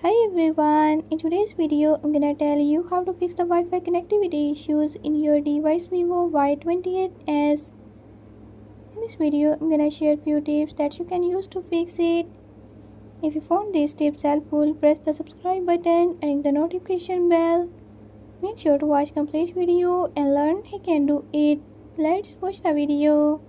Hi everyone, in today's video I'm gonna tell you how to fix the Wi-Fi connectivity issues in your device Vivo Y28s. In this video I'm gonna share few tips that you can use to fix it. If you found these tips helpful, press the subscribe button and ring the notification bell. Make sure to watch complete video and learn how you can do it. Let's watch the video.